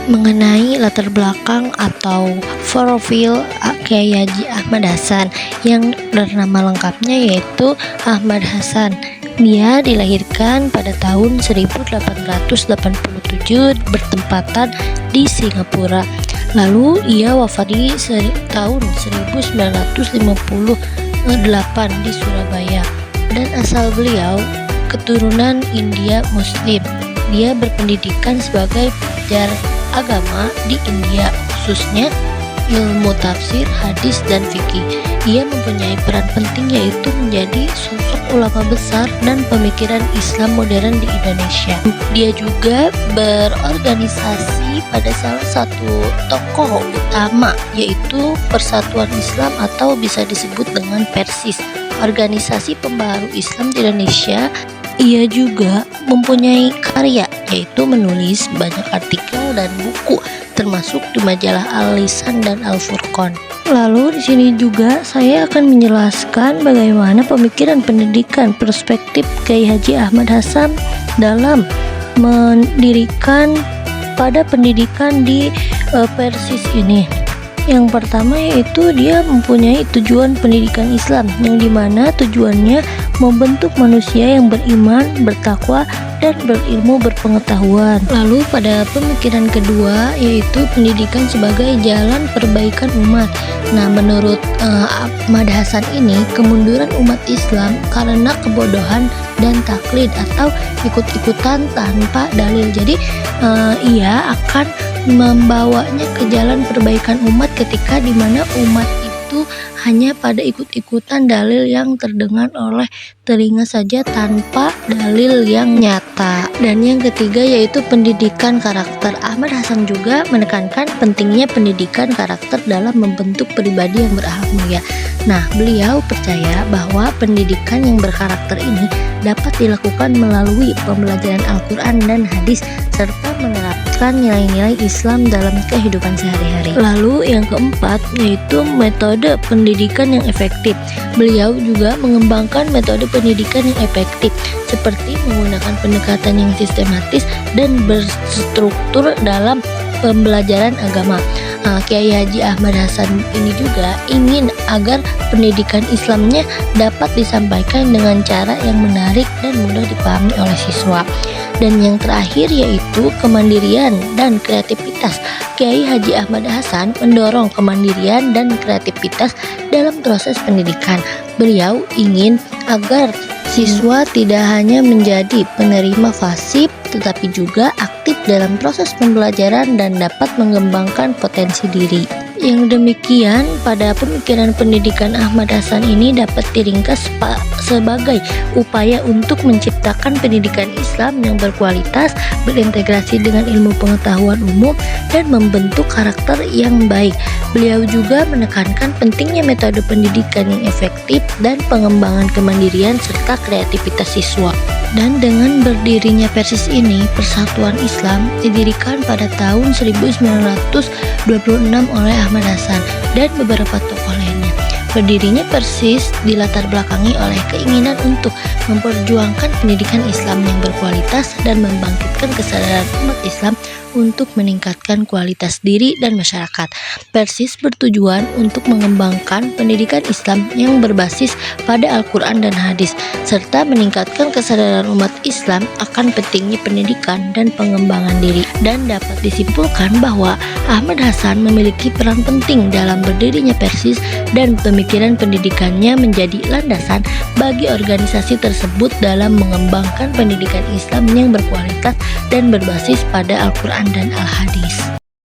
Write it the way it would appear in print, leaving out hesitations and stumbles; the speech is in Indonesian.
mengenai latar belakang atau profil Kiai Haji Ahmad Hasan yang bernama lengkapnya yaitu Ahmad Hasan. Dia dilahirkan pada tahun 1887 bertempatan di Singapura. Lalu ia wafat di tahun 1958 di Surabaya. Dan asal beliau keturunan India Muslim. Dia berpendidikan sebagai pelajar agama di India, khususnya ilmu tafsir, hadis, dan fikih. Ia mempunyai peran penting yaitu menjadi sosok ulama besar dan pemikiran Islam modern di Indonesia. Dia juga berorganisasi pada salah satu tokoh utama yaitu Persatuan Islam atau bisa disebut dengan Persis, organisasi pembaharu Islam di Indonesia. Ia juga mempunyai karya yaitu menulis banyak artikel dan buku termasuk di majalah Al-Lisan dan Al-Furqan. Lalu di sini juga saya akan menjelaskan bagaimana pemikiran pendidikan perspektif Kiai Haji Ahmad Hasan dalam mendirikan pada pendidikan di Persis ini. Yang pertama yaitu dia mempunyai tujuan pendidikan Islam yang dimana tujuannya membentuk manusia yang beriman, bertakwa, dan berilmu berpengetahuan. Lalu pada pemikiran kedua yaitu pendidikan sebagai jalan perbaikan umat. Nah, menurut Ahmad Hasan ini kemunduran umat Islam karena kebodohan dan taklid atau ikut-ikutan tanpa dalil. Jadi ia akan membawanya ke jalan perbaikan umat ketika dimana umat itu hanya pada ikut-ikutan dalil yang terdengar oleh telinga saja tanpa dalil yang nyata. Dan yang ketiga yaitu pendidikan karakter. Ahmad Hasan juga menekankan pentingnya pendidikan karakter dalam membentuk pribadi yang berakhlak mulia. Nah, beliau percaya bahwa pendidikan yang berkarakter ini dapat dilakukan melalui pembelajaran Al-Quran dan hadis serta menerapkan nilai-nilai Islam dalam kehidupan sehari-hari. Lalu yang keempat yaitu metode pendidikan yang efektif. Beliau juga mengembangkan metode pendidikan yang efektif seperti menggunakan pendekatan yang sistematis dan berstruktur dalam pembelajaran agama. Kiai Haji Ahmad Hasan ini juga ingin agar pendidikan Islamnya dapat disampaikan dengan cara yang menarik dan mudah dipahami oleh siswa. Dan yang terakhir yaitu kemandirian dan kreativitas. Kiai Haji Ahmad Hasan mendorong kemandirian dan kreativitas dalam proses pendidikan. Beliau ingin agar siswa tidak hanya menjadi penerima pasif tetapi juga aktif dalam proses pembelajaran dan dapat mengembangkan potensi diri. Yang demikian pada pemikiran pendidikan Ahmad Hasan ini dapat diringkas sebagai upaya untuk menciptakan pendidikan Islam yang berkualitas, berintegrasi dengan ilmu pengetahuan umum, dan membentuk karakter yang baik. Beliau juga menekankan pentingnya metode pendidikan yang efektif dan pengembangan kemandirian serta kreativitas siswa. Dan dengan berdirinya Persis ini, Persatuan Islam didirikan pada tahun 1926 oleh Ahmad Hasan dan beberapa tokoh lainnya. Berdirinya Persis dilatar belakangi oleh keinginan untuk memperjuangkan pendidikan Islam yang berkualitas dan membangkitkan kesadaran umat Islam untuk meningkatkan kualitas diri dan masyarakat. Persis bertujuan untuk mengembangkan pendidikan Islam yang berbasis pada Al-Quran dan hadis, serta meningkatkan kesadaran umat Islam akan pentingnya pendidikan dan pengembangan diri. Dan dapat disimpulkan bahwa Ahmad Hasan memiliki peran penting dalam berdirinya Persis dan pemikiran pendidikannya menjadi landasan bagi organisasi tersebut dalam mengembangkan pendidikan Islam yang berkualitas dan berbasis pada Al-Quran dan Al-Hadis.